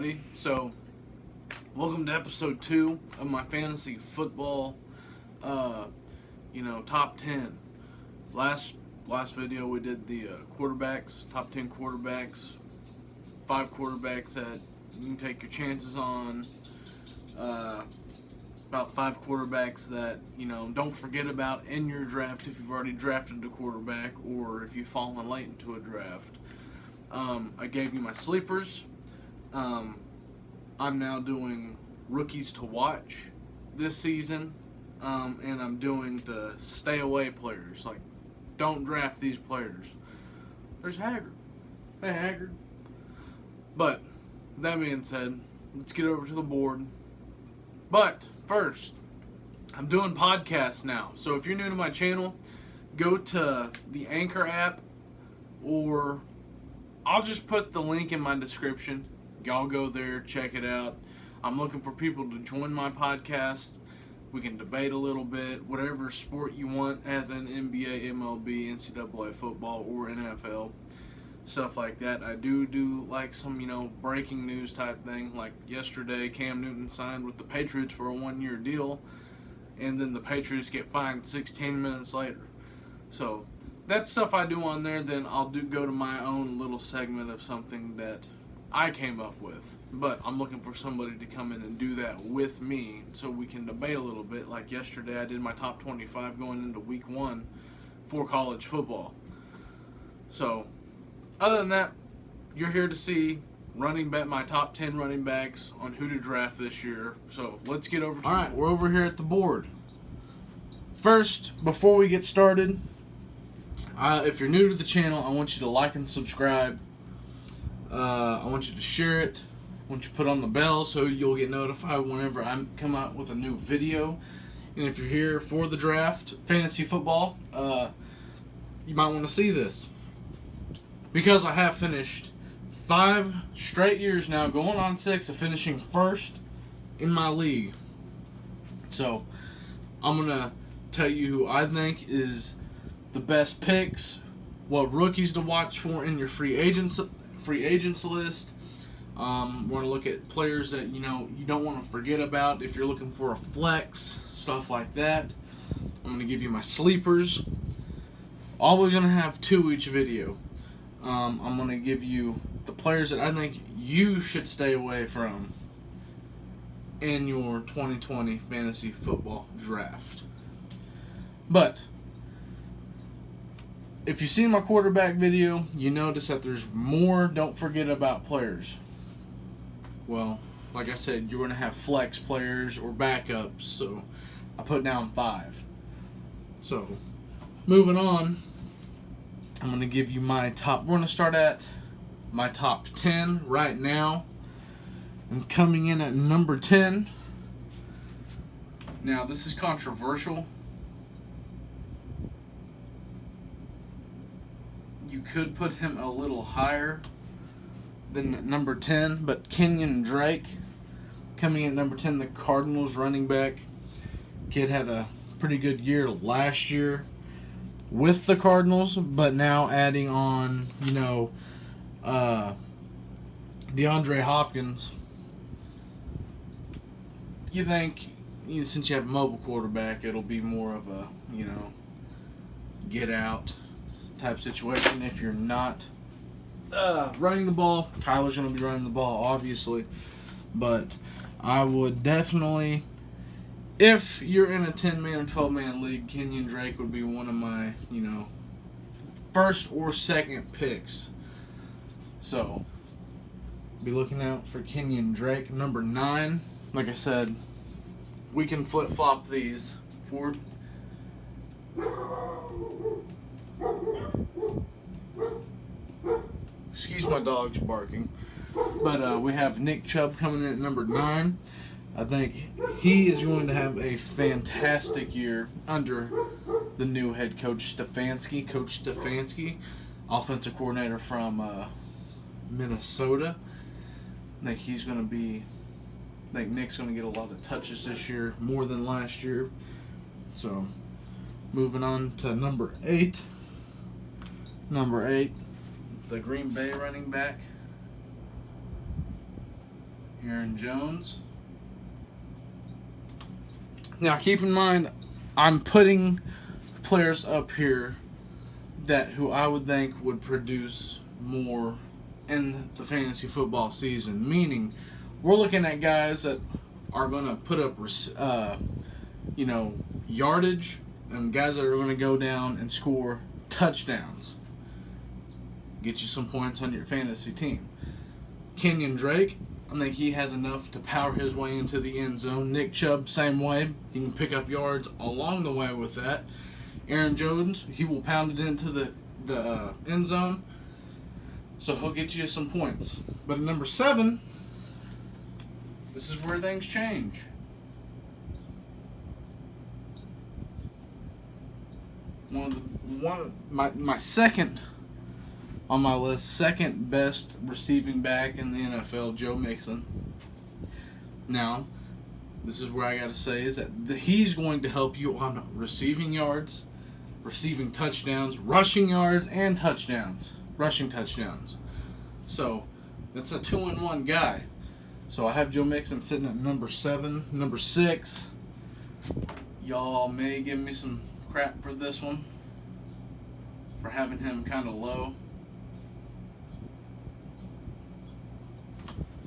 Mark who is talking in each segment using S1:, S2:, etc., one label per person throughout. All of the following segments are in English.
S1: everybody. So, welcome to episode 2 of my fantasy football, top 10. Last video we did the quarterbacks, top 10 quarterbacks, 5 quarterbacks that you can take your chances on, about 5 quarterbacks that, don't forget about in your draft if you've already drafted a quarterback or if you've fallen late into a draft. I gave you my sleepers. I'm now doing rookies to watch this season, and I'm doing the stay away players. Like, don't draft these players. There's Haggard. Hey, Haggard. But, that being said, let's get over to the board. But, first, I'm doing podcasts now. So if you're new to my channel, go to the Anchor app, or I'll just put the link in my description. Y'all go there, check it out. I'm looking for people to join my podcast. We can debate a little bit, whatever sport you want, as in NBA, MLB, NCAA football, or NFL, stuff like that. I do like some, breaking news type thing. Like yesterday, Cam Newton signed with the Patriots for a 1-year deal, and then the Patriots get fined 16 minutes later. So that's stuff I do on there. Then I'll go to my own little segment of something that I came up with. But I'm looking for somebody to come in and do that with me so we can debate a little bit. Like yesterday, I did my top 25 going into week 1 for college football. So, other than that, you're here to see my top 10 running backs on who to draft this year. So, let's get over to it. Alright, we're over here at the board. First, before we get started, if you're new to the channel, I want you to like and subscribe. I want you to share it. I want you to put on the bell so you'll get notified whenever I come out with a new video. And if you're here for the draft, fantasy football, you might want to see this. Because I have finished 5 straight years now, going on 6, of finishing first in my league. So, I'm going to tell you who I think is the best picks, what rookies to watch for in your free agents list. Want to look at players that you don't want to forget about if you're looking for a flex, stuff like that. I'm going to give you my sleepers. Always going to have 2 each video. I'm going to give you the players that I think you should stay away from in your 2020 fantasy football draft. But if you see my quarterback video, you notice that there's more don't forget about players. Well, like I said, you're going to have flex players or backups, so I put down 5. So, moving on, I'm going to give you my top. We're going to start at my top 10 right now. And coming in at number 10. Now, this is controversial. You could put him a little higher than number 10, but Kenyan Drake coming in at number 10, the Cardinals running back. Kid had a pretty good year last year with the Cardinals, but now adding on, DeAndre Hopkins. You think, since you have a mobile quarterback, it'll be more of a, get out type situation. If you're not running the ball, Kyler's going to be running the ball, obviously. But I would definitely, if you're in a 10-man or 12-man league, Kenyan Drake would be one of my, first or second picks. So, be looking out for Kenyan Drake. Number 9, like I said, we can flip-flop these for. Excuse my dog's barking. But we have Nick Chubb coming in at number 9. I think he is going to have a fantastic year under the new head coach Stefanski. Coach Stefanski, offensive coordinator from Minnesota. I think he's going to be. I think Nick's going to get a lot of touches this year, more than last year. So, moving on to number 8. Number 8, the Green Bay running back, Aaron Jones. Now, keep in mind, I'm putting players up here who I would think would produce more in the fantasy football season. Meaning, we're looking at guys that are going to put up, yardage, and guys that are going to go down and score touchdowns. Get you some points on your fantasy team. Kenyan Drake, I think he has enough to power his way into the end zone. Nick Chubb, same way. He can pick up yards along the way with that. Aaron Jones, he will pound it into the end zone. So he'll get you some points. But at number 7, this is where things change. My second on my list, second best receiving back in the NFL, Joe Mixon. Now, this is where I got to say is that he's going to help you on receiving yards, receiving touchdowns, rushing yards, and rushing touchdowns. So, that's a 2-in-1 guy. So, I have Joe Mixon sitting at number 7. Number 6, y'all may give me some crap for this one, for having him kind of low.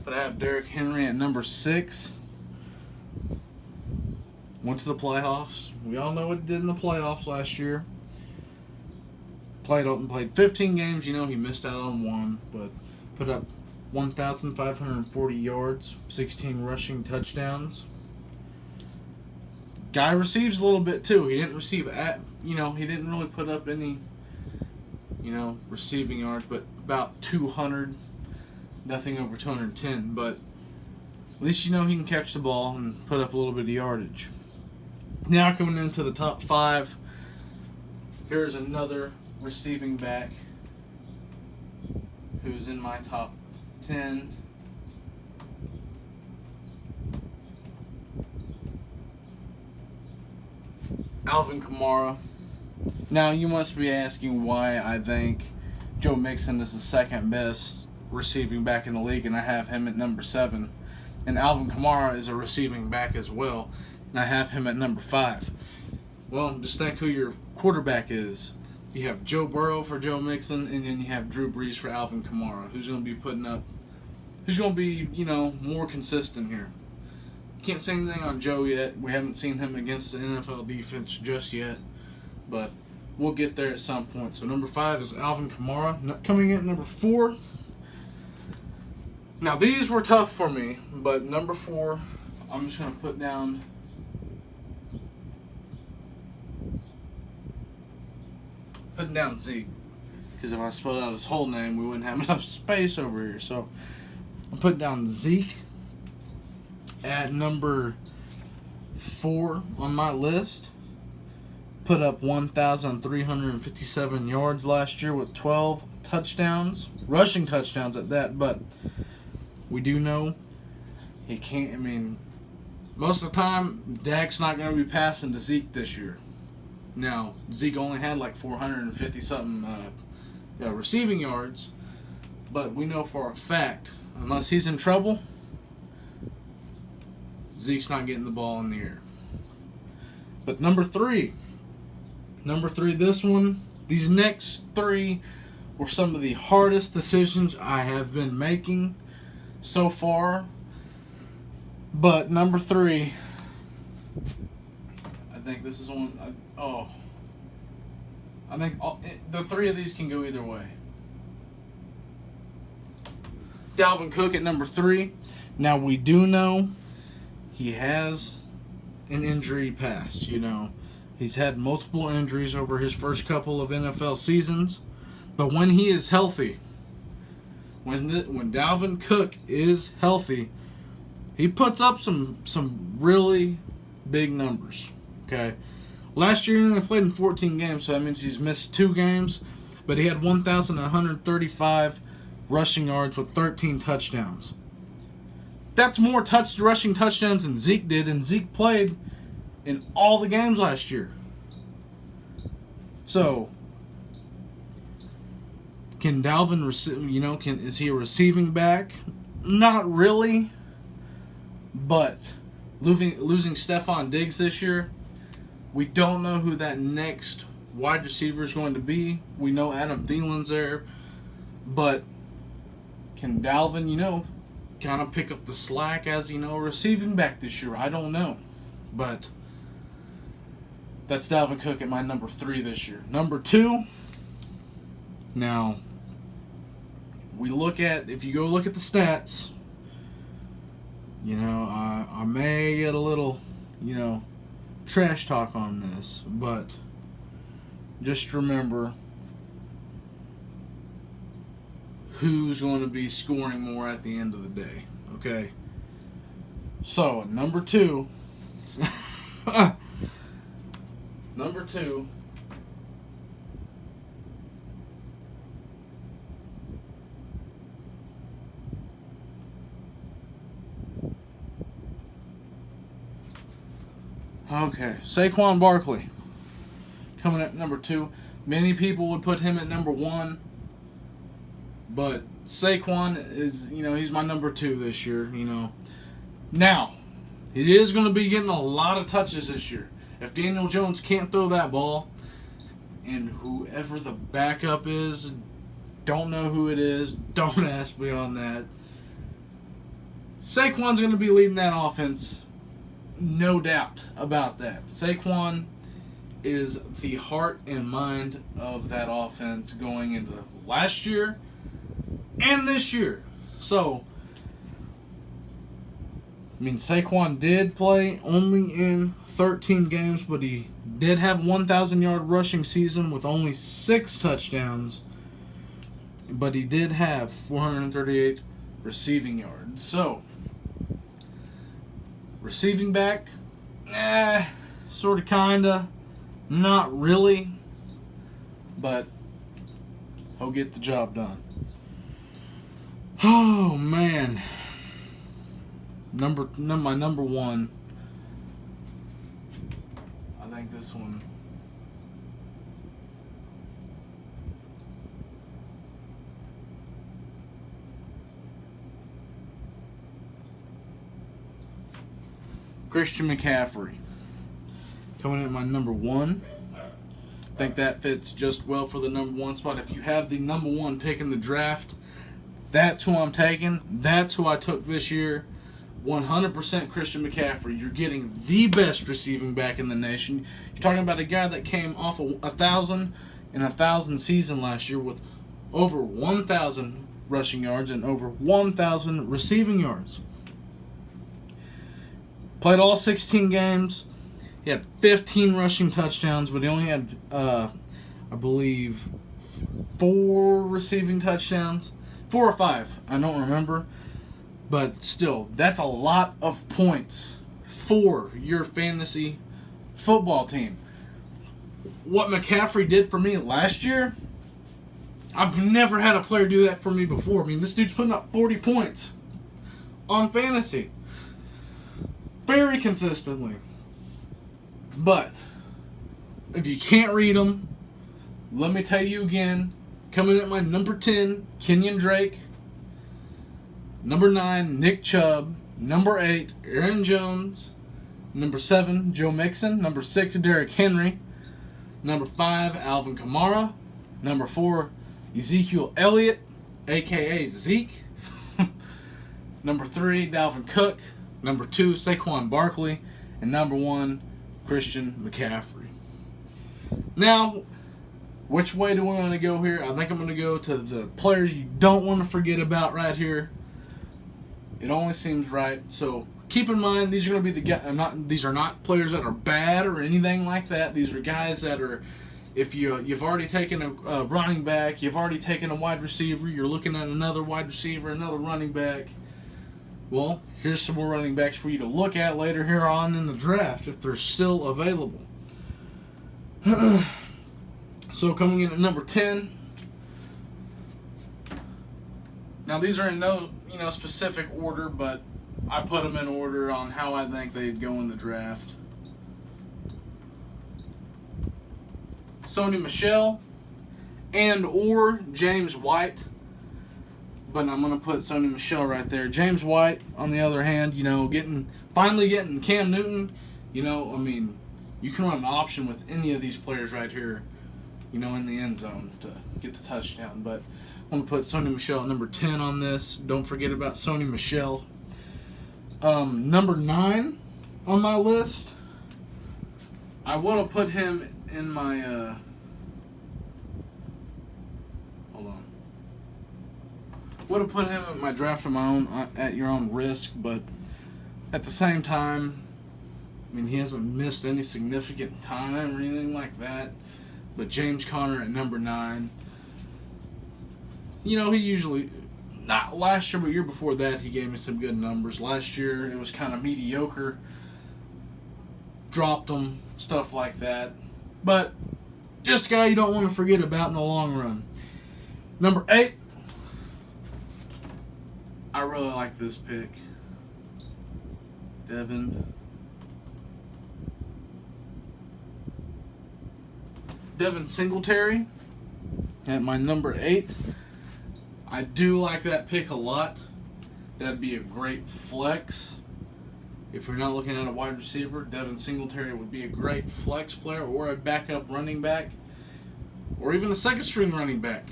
S1: But I have Derrick Henry at number 6. Went to the playoffs. We all know what he did in the playoffs last year. Played 15 games. He missed out on one, but put up 1,540 yards, 16 rushing touchdowns. Guy receives a little bit too. He didn't receive he didn't really put up any, receiving yards, but about 200. Nothing over 210, but at least he can catch the ball and put up a little bit of yardage. Now coming into the top 5, here's another receiving back who's in my top 10. Alvin Kamara. Now you must be asking why I think Joe Mixon is the second best receiving back in the league, and I have him at number 7. And Alvin Kamara is a receiving back as well, and I have him at number 5. Well, just think who your quarterback is. You have Joe Burrow for Joe Mixon, and then you have Drew Brees for Alvin Kamara. Who's going to be more consistent here? Can't say anything on Joe yet. We haven't seen him against the NFL defense just yet, but we'll get there at some point. So number 5 is Alvin Kamara. Coming in at number 4. Now, these were tough for me, but number 4, I'm just going to put down Zeke. Because if I spelled out his whole name, we wouldn't have enough space over here. So, I'm putting down Zeke at number 4 on my list. Put up 1,357 yards last year with 12 touchdowns. Rushing touchdowns at that, but we do know he can't. Most of the time, Dak's not going to be passing to Zeke this year. Now, Zeke only had like 450-something receiving yards, but we know for a fact, unless he's in trouble, Zeke's not getting the ball in the air. But number 3, these next 3 were some of the hardest decisions I have been making so far, but number 3, I think this is one. I think the 3 of these can go either way. Dalvin Cook at number 3. Now we do know he has an injury past. He's had multiple injuries over his first couple of NFL seasons, but when he is healthy. When Dalvin Cook is healthy, he puts up some really big numbers. Okay, last year he only played in 14 games, so that means he's missed 2 games, but he had 1,135 rushing yards with 13 touchdowns. That's more rushing touchdowns than Zeke did, and Zeke played in all the games last year. So, can Dalvin is he a receiving back? Not really. But losing Stephon Diggs this year, we don't know who that next wide receiver is going to be. We know Adam Thielen's there, but can Dalvin, kind of pick up the slack as, receiving back this year? I don't know. But that's Dalvin Cook at my number 3 this year. Number 2, now, if you go look at the stats, I may get a little, trash talk on this, but just remember who's going to be scoring more at the end of the day, okay? So, number 2, okay, Saquon Barkley coming at number 2. Many people would put him at number 1, but Saquon is, he's my number 2 this year, Now, he is going to be getting a lot of touches this year. If Daniel Jones can't throw that ball, and whoever the backup is, don't know who it is, don't ask me on that. Saquon's going to be leading that offense, no doubt about that. Saquon is the heart and mind of that offense going into last year and this year. So, Saquon did play only in 13 games, but he did have 1,000-yard rushing season with only 6 touchdowns. But he did have 438 receiving yards. So, receiving back, sort of, kinda, not really, but he'll get the job done. Oh, man. My number 1. I think this one. Christian McCaffrey. Coming in at my number 1. I think that fits just well for the number 1 spot. If you have the number 1 pick in the draft, that's who I'm taking. That's who I took this year. 100% Christian McCaffrey. You're getting the best receiving back in the nation. You're talking about a guy that came off of 1,000 in a 1,000 season last year with over 1,000 rushing yards and over 1,000 receiving yards. Played all 16 games. He had 15 rushing touchdowns, but he only had, I believe, 4 receiving touchdowns. 4 or 5. I don't remember. But still, that's a lot of points for your fantasy football team. What McCaffrey did for me last year, I've never had a player do that for me before. This dude's putting up 40 points on fantasy very consistently. But if you can't read them, let me tell you again, coming at my number 10, Kenyan Drake. Number 9, Nick Chubb. Number 8, Aaron Jones. Number 7, Joe Mixon. Number 6, Derrick Henry. Number 5, Alvin Kamara. Number 4, Ezekiel Elliott, a.k.a. Zeke. Number 3, Dalvin Cook. Number 2, Saquon Barkley. And number 1, Christian McCaffrey. Now, which way do we want to go here? I think I'm going to go to the players you don't want to forget about right here. It only seems right. So keep in mind, these are going to be the guys. These are not players that are bad or anything like that. These are guys that are, if you've already taken a running back, you've already taken a wide receiver, you're looking at another wide receiver, another running back. Well, here's some more running backs for you to look at later here on in the draft if they're still available. So coming in at number 10. Now these are in no specific order, but I put them in order on how I think they'd go in the draft. Sony Michel and or James White. but I'm going to put Sony Michel right there. James White, on the other hand, finally getting Cam Newton, you can run an option with any of these players right here, in the end zone to get the touchdown. But I'm going to put Sony Michel at number 10 on this. Don't forget about Sony Michel. Number 9 on my list, I would have put him in my, would have put him in my draft of my own at your own risk, but at the same time, he hasn't missed any significant time or anything like that. But James Conner at number 9, he usually, not last year, but year before that, he gave me some good numbers. Last year, it was kind of mediocre. Dropped him, stuff like that. But just a guy you don't want to forget about in the long run. Number 8, I really like this pick. Devyn. Devin Singletary at my number 8. I do like that pick a lot. That'd be a great flex. If you're not looking at a wide receiver, Devin Singletary would be a great flex player or a backup running back or even a second string running back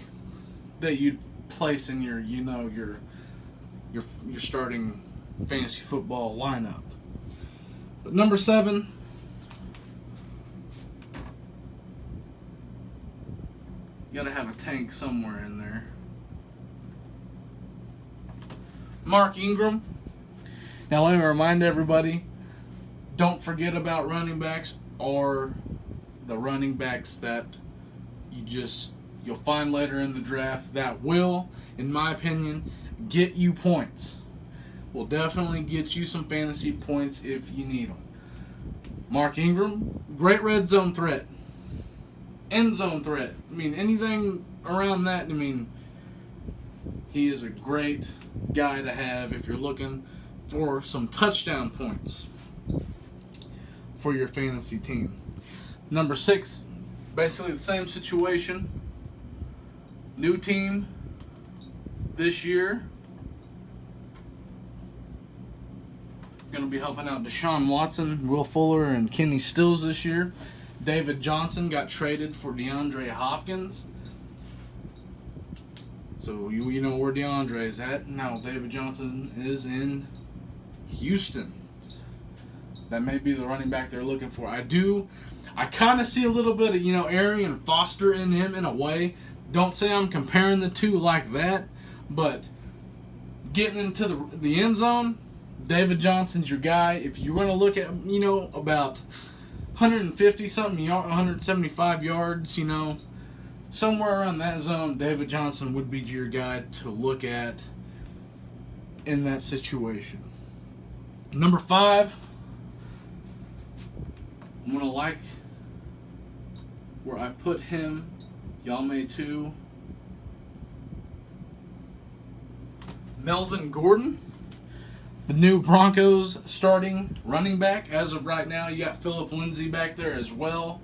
S1: that you'd place in your starting fantasy football lineup. But number 7, you gotta have a tank somewhere in there. Mark Ingram. Now let me remind everybody, don't forget about running backs or the running backs that you'll find later in the draft that will, in my opinion, get you points. Will definitely get you some fantasy points if you need them. Mark Ingram, great red zone threat. End zone threat. Anything around that, he is a great guy to have if you're looking for some touchdown points for your fantasy team. Number 6, basically the same situation. New team this year. Going to be helping out Deshaun Watson, Will Fuller, and Kenny Stills this year. David Johnson got traded for DeAndre Hopkins. So you know where DeAndre is at. Now David Johnson is in Houston. That may be the running back they're looking for. I kind of see a little bit of, Arian Foster in him in a way. Don't say I'm comparing the two like that, but getting into the end zone, David Johnson's your guy. If you're going to look at, about 150-something yards, 175 yards, somewhere around that zone, David Johnson would be your guy to look at in that situation. Number 5, I'm going to like where I put him. Y'all may too. Melvin Gordon, the new Broncos starting running back. As of right now, you got Phillip Lindsay back there as well.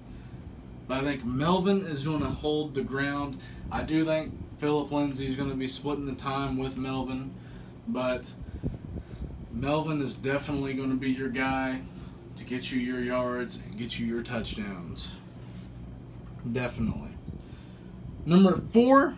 S1: But I think Melvin is going to hold the ground. I do think Phillip Lindsay is going to be splitting the time with Melvin. But Melvin is definitely going to be your guy to get you your yards and get you your touchdowns. Definitely. Number 4.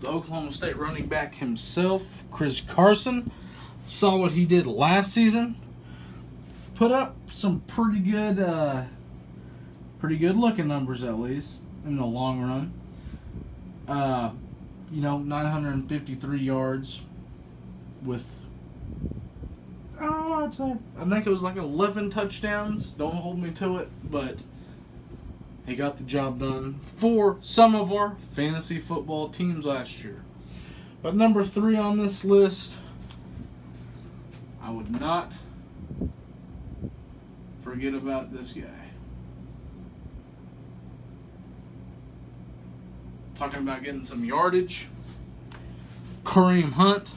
S1: The Oklahoma State running back himself, Chris Carson. Saw what he did last season. Put up some pretty good looking numbers, at least in the long run. 953 yards with, I think it was like 11 touchdowns. Don't hold me to it, but he got the job done for some of our fantasy football teams last year. But number 3 on this list, I would not forget about this guy. Talking about getting some yardage. Kareem Hunt.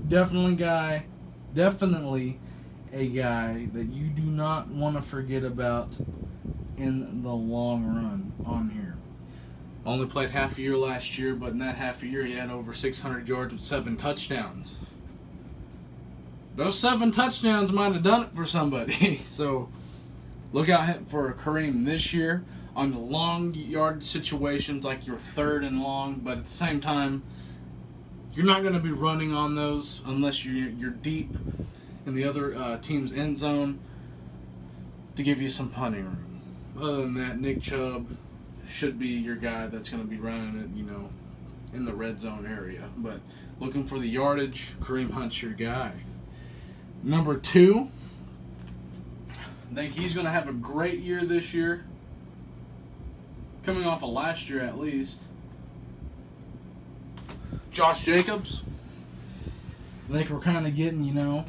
S1: Definitely
S2: a guy that you do not want to forget about in the long run on here.
S1: Only played half a year last year, but in that half a year he had over 600 yards with 7 touchdowns. Those 7 touchdowns might have done it for somebody. So look out for Kareem this year on the long yard situations, like your 3rd and long, but at the same time, you're not going to be running on those unless you're deep in the other team's end zone to give you some punting room. Other than that, Nick Chubb should be your guy that's going to be running it, in the red zone area. But looking for the yardage, Kareem Hunt's your guy. Number 2, I think he's going to have a great year this year. Coming off of last year at least. Josh Jacobs.
S2: I think we're kind of getting,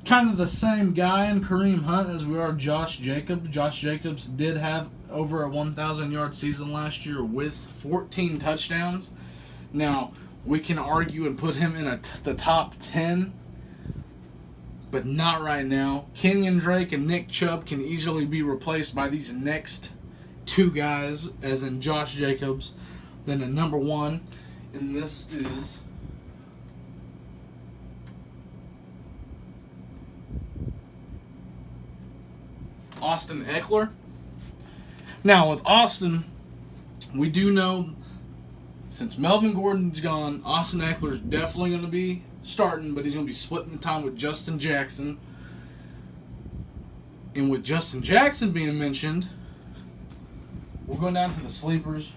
S2: kind of the same guy in Kareem Hunt as we are Josh Jacobs. Josh Jacobs did have over a 1,000-yard season last year with 14 touchdowns. Now, we can argue and put him in the top 10, but not right now. Kenyan Drake and Nick Chubb can easily be replaced by these next 2 guys, as in Josh Jacobs. Then at number 1, and this is Austin Eckler. Now, with Austin, we do know since Melvin Gordon's gone, Austin Eckler's definitely going to be starting, but he's going to be splitting the time with Justin Jackson. And with Justin Jackson being mentioned, we're going down to the sleepers.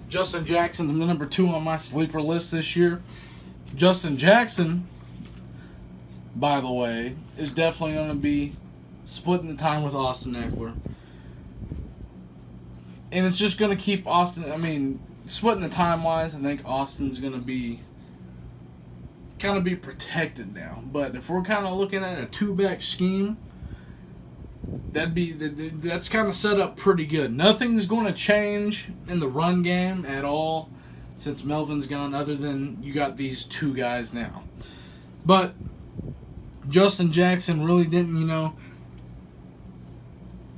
S2: Justin Jackson's number 2 on my sleeper list this year. Justin Jackson, by the way, is definitely going to be splitting the time with Austin Eckler. And it's just going to keep Austin, splitting the time-wise, I think Austin's going to be kind of be protected now. But if we're kind of looking at a 2-back scheme, that's kind of set up pretty good. Nothing's going to change in the run game at all since Melvin's gone, other than you got these 2 guys now. But Justin Jackson really didn't,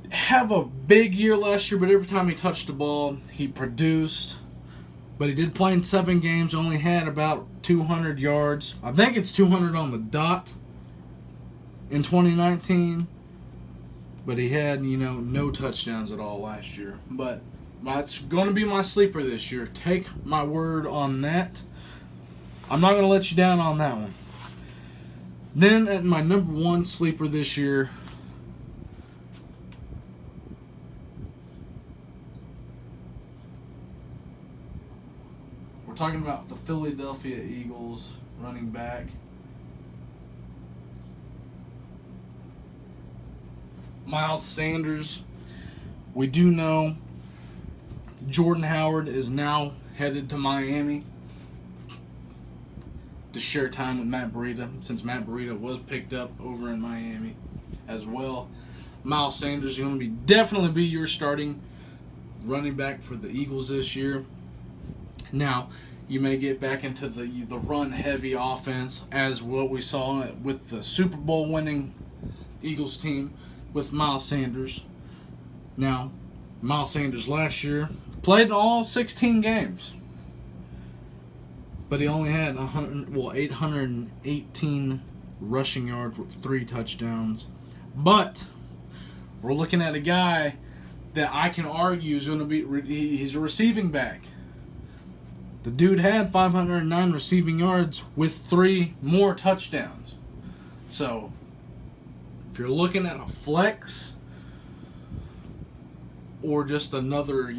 S2: have a big year last year, but every time he touched the ball, he produced. But he did play in 7 games, only had about 200 yards. I think it's 200 on the dot in 2019. But he had, no touchdowns at all last year. But it's going to be my sleeper this year. Take my word on that. I'm not going to let you down on that one. Then at my number 1 sleeper this year, we're talking about the Philadelphia Eagles running back. Miles Sanders. We do know Jordan Howard is now headed to Miami to share time with Matt Breida, since Matt Breida was picked up over in Miami as well. Miles Sanders is going to definitely be your starting running back for the Eagles this year. Now, you may get back into the run-heavy offense, as what we saw with the Super Bowl winning Eagles team with Miles Sanders. Now, Miles Sanders last year played in all 16 games, but he only had 818 rushing yards with 3 touchdowns. But we're looking at a guy that I can argue is going to be, he's a receiving back. The dude had 509 receiving yards with 3 more touchdowns. So, if you're looking at a flex or just another,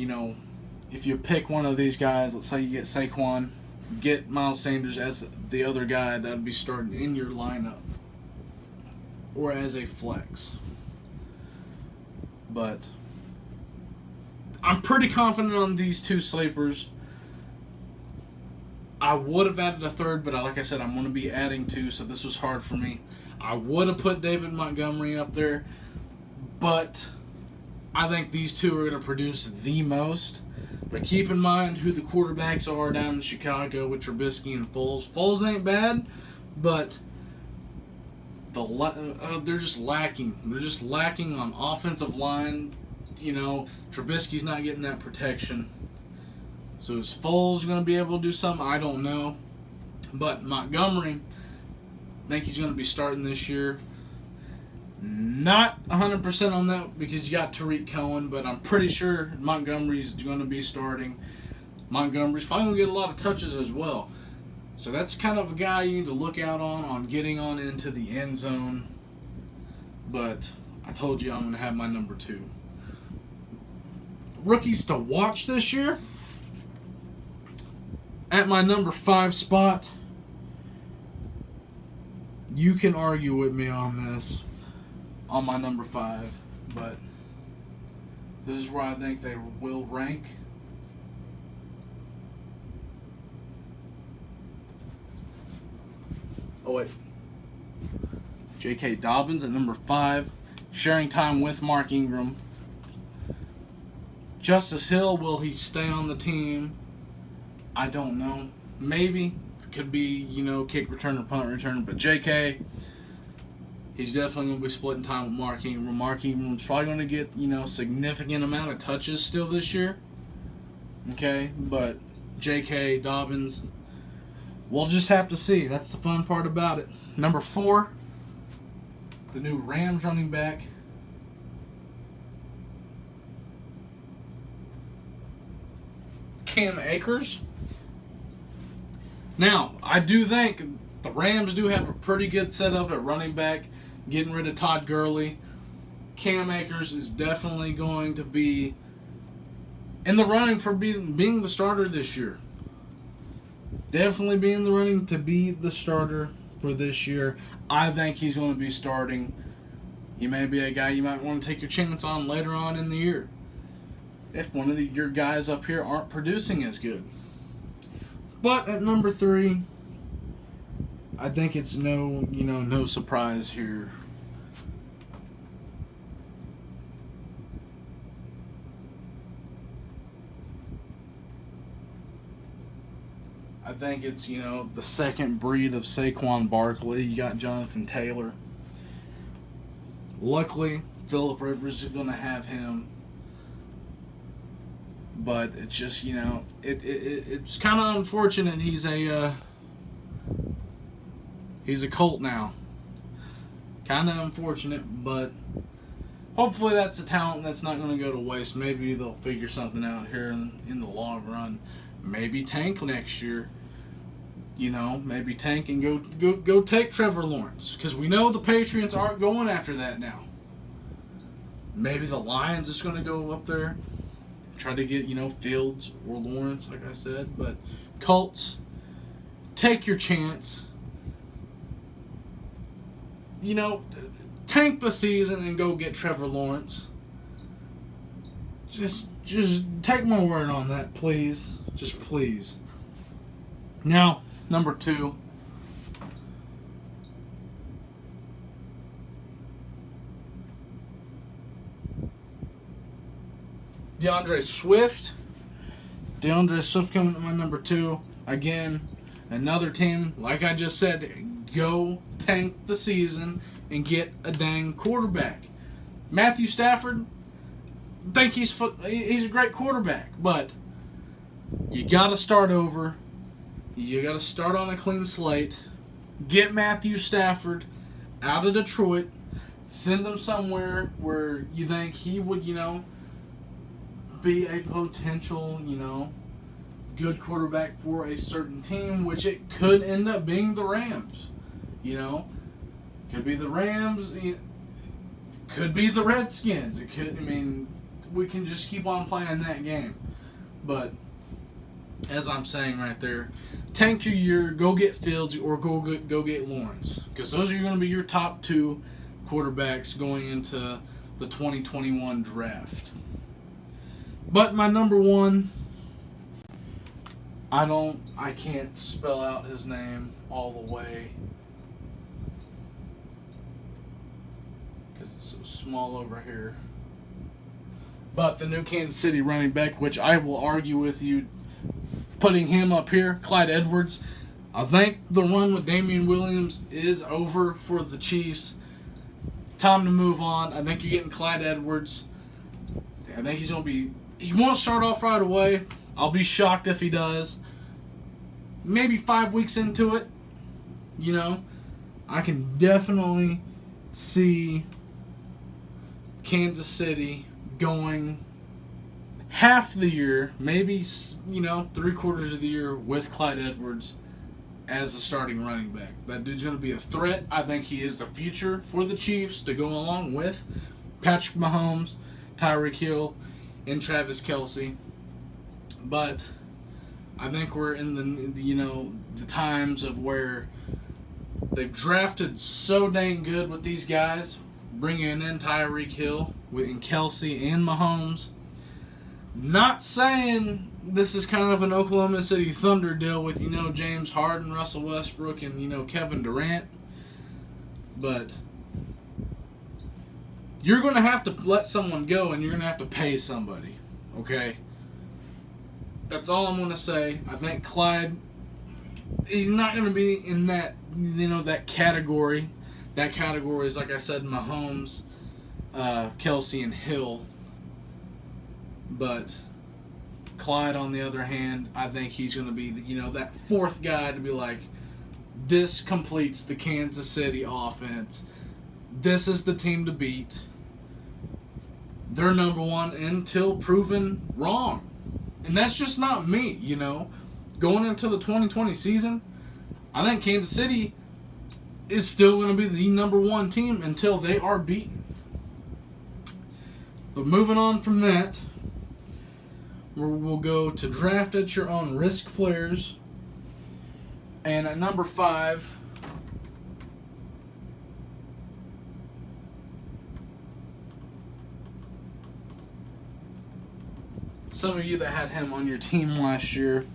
S2: if you pick one of these guys, let's say you get Saquon, get Miles Sanders as the other guy that would be starting in your lineup or as a flex. But I'm pretty confident on these 2 sleepers. I would have added a third, but like I said, I'm going to be adding 2, so this was hard for me. I would have put David Montgomery up there, but I think these 2 are going to produce the most. But keep in mind who the quarterbacks are down in Chicago with Trubisky and Foles. Foles ain't bad, but they're just lacking. They're just lacking on offensive line. You know, Trubisky's not getting that protection. So is Foles going to be able to do something? I don't know. But Montgomery, I think he's going to be starting this year. Not 100% on that because you got Tariq Cohen, but I'm pretty sure Montgomery's going to be starting. Montgomery's probably going to get a lot of touches as well. So that's kind of a guy you need to look out on getting on into the end zone. But I told you I'm going to have my number 2. Rookies to watch this year. At my number 5 spot, you can argue with me on this. On my number 5, but this is where I think they will rank. Oh wait, J.K. Dobbins at number 5, sharing time with Mark Ingram. Justice Hill, will he stay on the team? I don't know. Maybe. Could be, kick returner, punt returner, but J.K., he's definitely going to be splitting time with Mark Ingram. Mark Ingram's probably going to get, significant amount of touches still this year. Okay, but J.K. Dobbins, we'll just have to see. That's the fun part about it. Number 4, the new Rams running back, Cam Akers. Now, I do think the Rams do have a pretty good setup at running back. Getting rid of Todd Gurley. Cam Akers is definitely going to be in the running for being the starter this year. Definitely be in the running to be the starter for this year. I think he's going to be starting. He may be a guy you might want to take your chance on later on in the year if one of your guys up here aren't producing as good. But at number 3, I think it's no surprise here. I think it's, the second breed of Saquon Barkley. You got Jonathan Taylor. Luckily, Phillip Rivers is going to have him. But it's just, it's kind of unfortunate he's a Colt now. Kind of unfortunate, but hopefully that's a talent that's not going to go to waste. Maybe they'll figure something out here in the long run. Maybe tank next year. Maybe tank and go take Trevor Lawrence. Because we know the Patriots aren't going after that now. Maybe the Lions is going to go up there. Try to get, Fields or Lawrence, like I said. But Colts, take your chance. Tank the season and go get Trevor Lawrence. Just take my word on that, please. Just please. Now, number 2. DeAndre Swift. DeAndre Swift coming to my number 2. Again, another team, like I just said, go tank the season and get a dang quarterback. Matthew Stafford, think he's a great quarterback, but you got to start over. You got to start on a clean slate. Get Matthew Stafford out of Detroit. Send him somewhere where you think he would, be a potential, good quarterback for a certain team, which it could end up being the Rams. Could be the Rams. Could be the Redskins. It could. We can just keep on playing that game. But as I'm saying right there, tank your year. Go get Fields or go get Lawrence, because those are going to be your top 2 quarterbacks going into the 2021 draft. But my number 1, I can't spell out his name all the way because it's so small over here. But the new Kansas City running back, which I will argue with you, putting him up here, Clyde Edwards. I think the run with Damian Williams is over for the Chiefs. Time to move on. I think you're getting Clyde Edwards. I think he's going to be... He won't start off right away. I'll be shocked if he does. Maybe 5 weeks into it, you know, I can definitely see Kansas City going half the year, maybe, you know, 3/4 of the year with Clyde Edwards as the starting running back. That dude's going to be a threat. I think he is the future for the Chiefs to go along with Patrick Mahomes, Tyreek Hill, and Travis Kelce. But I think we're in the times of where they've drafted so dang good with these guys, bringing in Tyreek Hill and Kelce and Mahomes. Not saying this is kind of an Oklahoma City Thunder deal with, James Harden, Russell Westbrook, and, Kevin Durant. But you're going to have to let someone go, and you're going to have to pay somebody, okay? That's all I'm going to say. I think Clyde, he's not going to be in that, that category. That category is, like I said, Mahomes, Kelce, and Hill. But Clyde, on the other hand, I think he's going to be, that fourth guy to be like, this completes the Kansas City offense. This is the team to beat. They're number one until proven wrong. And that's just not me, Going into the 2020 season, I think Kansas City is still going to be the number one team until they are beaten. But moving on from that, we'll go to draft at your own risk players. And at number 5, some of you that had him on your team last year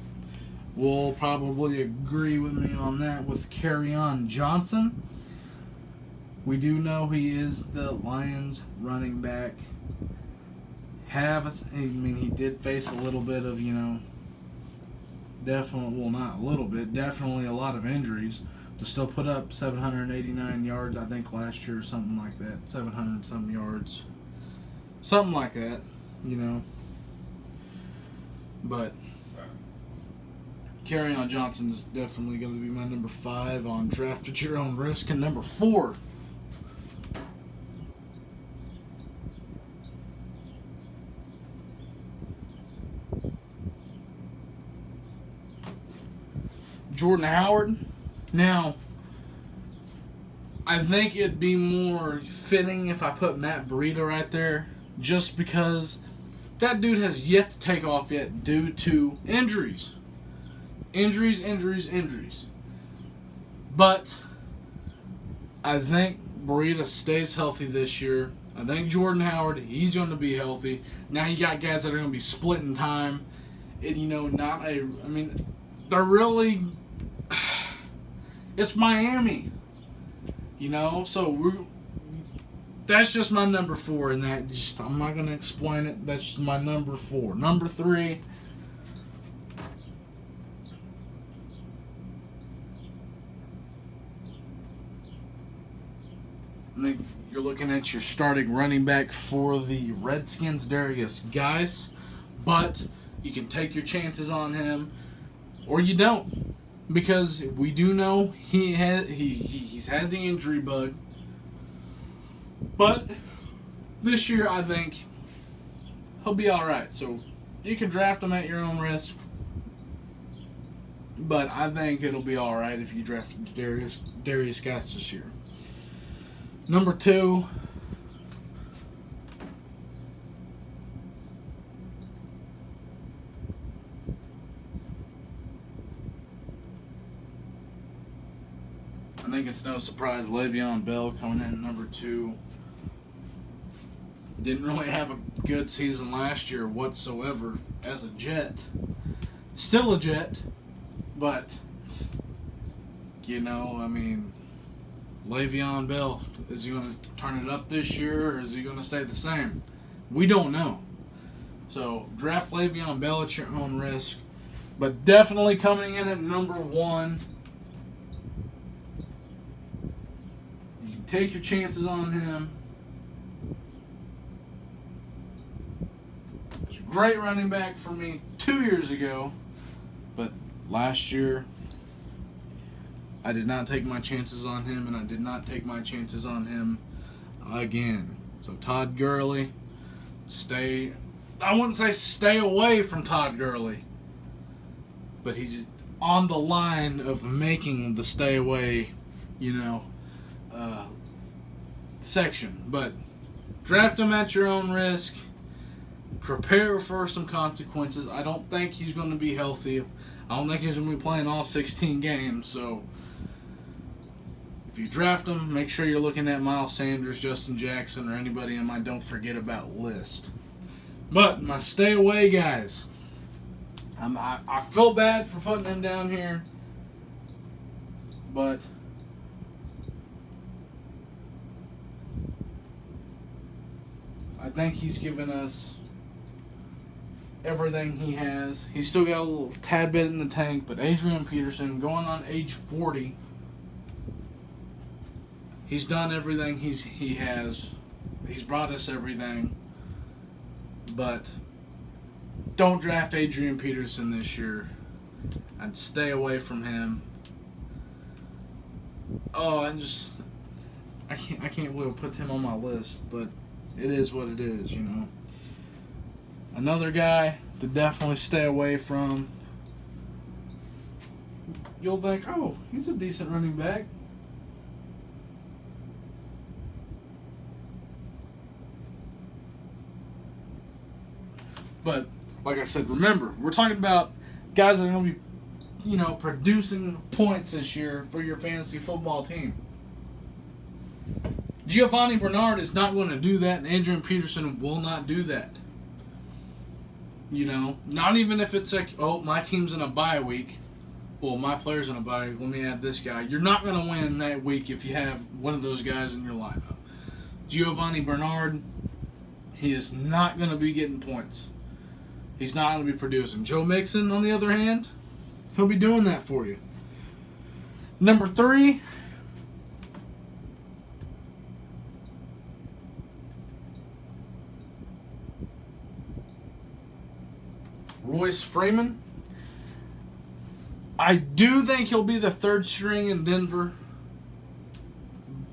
S2: will probably agree with me on that, with Carrion Johnson. We do know he is the Lions running back. He did face a little bit of, definitely a lot of injuries to still put up 789 yards, I think, last year or something like that. 700-something yards. Something like that, But Carrion Johnson is definitely going to be my number 5 on draft at your own risk. And number 4, Jordan Howard. Now, I think it'd be more fitting if I put Matt Breida right there, just because that dude has yet to take off yet due to injuries. Injuries. But I think Breida stays healthy this year. I think Jordan Howard, he's going to be healthy. Now you got guys that are going to be splitting time. And, they're really... It's Miami. So that's just my number 4, and I'm not going to explain it. That's just my number 4. Number 3, I think you're looking at your starting running back for the Redskins, Darius Geis, but you can take your chances on him, or you don't, because we do know he's had the injury bug. But this year, I think he'll be all right. So you can draft him at your own risk. But I think it'll be all right if you draft Darius Geis this year. Number 2, I think it's no surprise Le'Veon Bell coming in at number 2. Didn't really have a good season last year whatsoever as a Jet. Still a Jet, but, Le'Veon Bell, is he going to turn it up this year, or is he going to stay the same? We don't know. So draft Le'Veon Bell at your own risk. But definitely coming in at number 1. You can take your chances on him. He's a great running back for me 2 years ago. But last year, I did not take my chances on him, and I did not take my chances on him again. So Todd Gurley, I wouldn't say stay away from Todd Gurley, but he's on the line of making the stay away, section. But draft him at your own risk. Prepare for some consequences. I don't think he's going to be healthy. I don't think he's going to be playing all 16 games. So if you draft him, make sure you're looking at Miles Sanders, Justin Jackson, or anybody in my don't forget about list. But my stay away guys, I feel bad for putting him down here, but I think he's given us everything he has. He's still got a little tad bit in the tank, but Adrian Peterson, going on age 40, he's done everything he has. He's brought us everything. But don't draft Adrian Peterson this year. I'd stay away from him. Oh, I can't believe I put him on my list, but it is what it is, Another guy to definitely stay away from. You'll think, oh, he's a decent running back. But, like I said, remember, we're talking about guys that are going to be, producing points this year for your fantasy football team. Giovanni Bernard is not going to do that, and Adrian Peterson will not do that. Not even if it's like, oh, my team's in a bye week. Well, my player's in a bye week. Let me add this guy. You're not going to win that week if you have one of those guys in your lineup. Giovanni Bernard, he is not going to be getting points. He's not going to be producing. Joe Mixon, on the other hand, he'll be doing that for you. Number 3. Royce Freeman. I do think he'll be the 3rd string in Denver.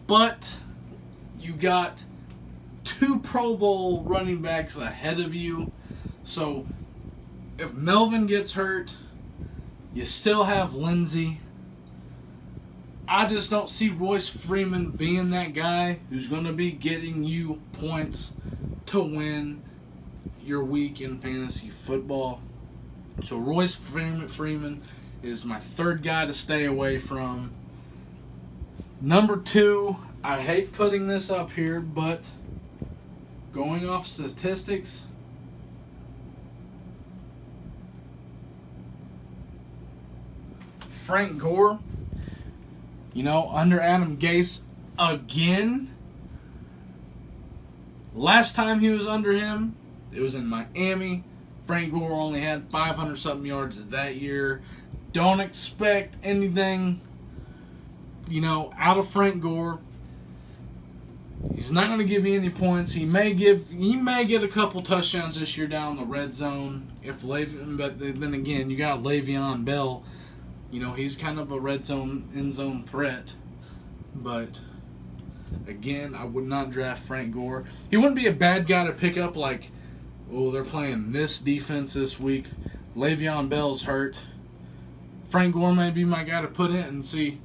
S2: But you got 2 Pro Bowl running backs ahead of you. So, if Melvin gets hurt, you still have Lindsey. I just don't see Royce Freeman being that guy who's going to be getting you points to win your week in fantasy football. So, Royce Freeman is my 3rd guy to stay away from. Number 2, I hate putting this up here, but going off statistics, Frank Gore, under Adam Gase again. Last time he was under him, it was in Miami. Frank Gore only had 500-something yards that year. Don't expect anything, out of Frank Gore. He's not going to give you any points. He may get a couple touchdowns this year down the red zone. But then again, you got Le'Veon Bell. He's kind of a red zone, end zone threat. But, again, I would not draft Frank Gore. He wouldn't be a bad guy to pick up like, oh, they're playing this defense this week. Le'Veon Bell's hurt. Frank Gore may be my guy to put in and see.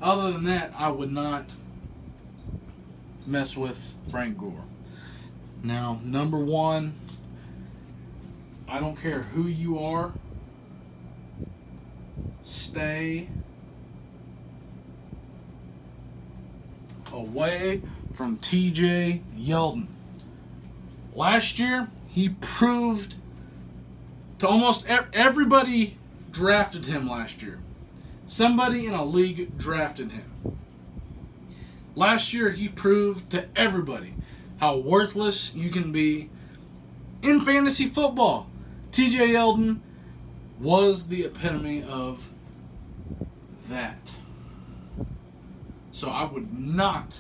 S2: Other than that, I would not mess with Frank Gore. Now, number 1, I don't care who you are. Stay away from TJ Yeldon. Last year, he proved to almost everybody drafted him last year. Somebody in a league drafted him. Last year, he proved to everybody how worthless you can be in fantasy football. TJ Yeldon was the epitome of that. So I would not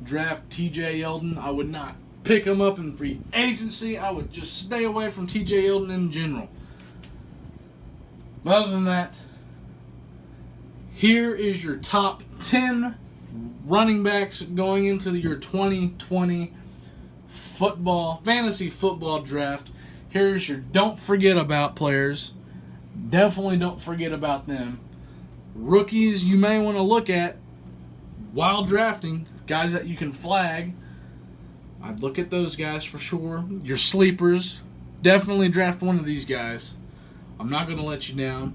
S2: draft TJ Yeldon. I would not pick him up in free agency. I would just stay away from TJ Yeldon in general. But other than that, here is your top 10 running backs going into your 2020 fantasy football draft. Here's your don't forget about players. Definitely don't forget about them. Rookies you may want to look at while drafting, guys that you can flag. I'd look at those guys for sure. Your sleepers, definitely draft one of these guys. I'm not going to let you down.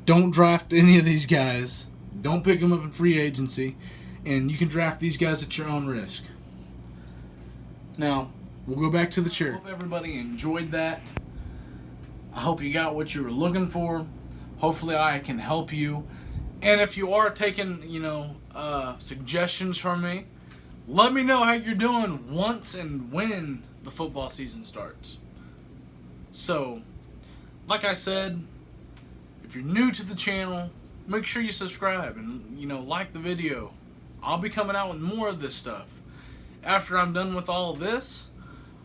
S2: Don't draft any of these guys. Don't pick them up in free agency. And you can draft these guys at your own risk. Now, we'll go back to the chair. I hope everybody enjoyed that. I hope you got what you were looking for. Hopefully I can help you. And if you are taking, suggestions from me, let me know how you're doing once and when the football season starts. So, like I said, if you're new to the channel, make sure you subscribe and, like the video. I'll be coming out with more of this stuff. After I'm done with all of this,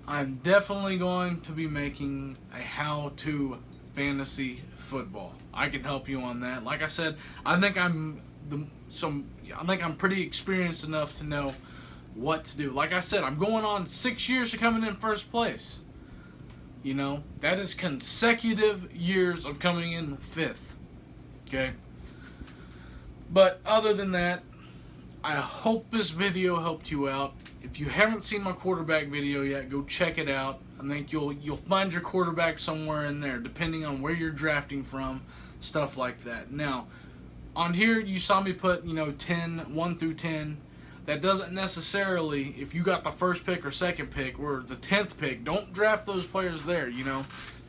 S2: I'm definitely going to be making a how-to fantasy football. I can help you on that. Like I said, I think I'm pretty experienced enough to know what to do. Like I said, I'm going on 6 years of coming in first place. That is consecutive years of coming in 5th. Okay? But other than that, I hope this video helped you out. If you haven't seen my quarterback video yet, go check it out. I think you'll find your quarterback somewhere in there, depending on where you're drafting from, stuff like that. Now, on here you saw me put 1 through 10. That doesn't necessarily, if you got the first pick or second pick or the 10th pick, don't draft those players there.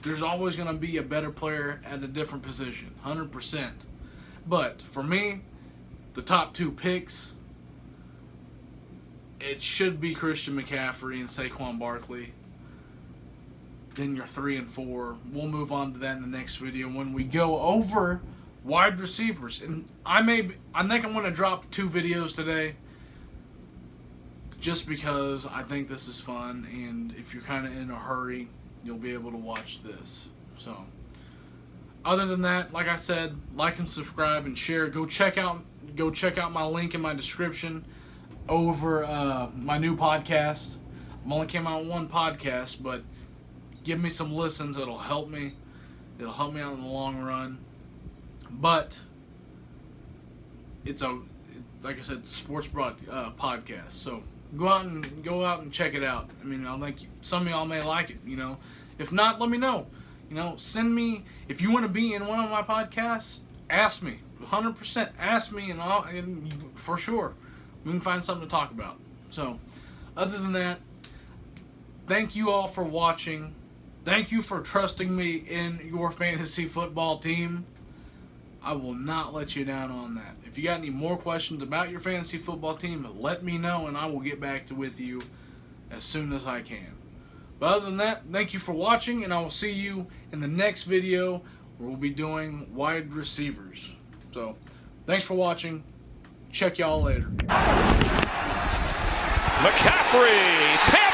S2: There's always going to be a better player at a different position, 100%. But for me, the top 2 picks, it should be Christian McCaffrey and Saquon Barkley. Then your 3 and 4. We'll move on to that in the next video when we go over wide receivers. And I think I'm going to drop 2 videos today just because I think this is fun, and if you're kind of in a hurry, you'll be able to watch this. So, other than that, like I said, like and subscribe and share. Go check out my link in my description over my new podcast. I've only came out with 1 podcast, but give me some listens. It'll help me. It'll help me out in the long run. But it's like I said, sports podcast. So go out and check it out. I mean, I think some of y'all may like it. If not, let me know. Send me if you want to be in one of my podcasts. Ask me, 100%. Ask me, and for sure we can find something to talk about. So, other than that, thank you all for watching. Thank you for trusting me in your fantasy football team. I will not let you down on that. If you got any more questions about your fantasy football team, let me know and I will get back with you as soon as I can. But other than that, thank you for watching, and I will see you in the next video where we'll be doing wide receivers. So, thanks for watching. Check y'all later.
S3: McCaffrey!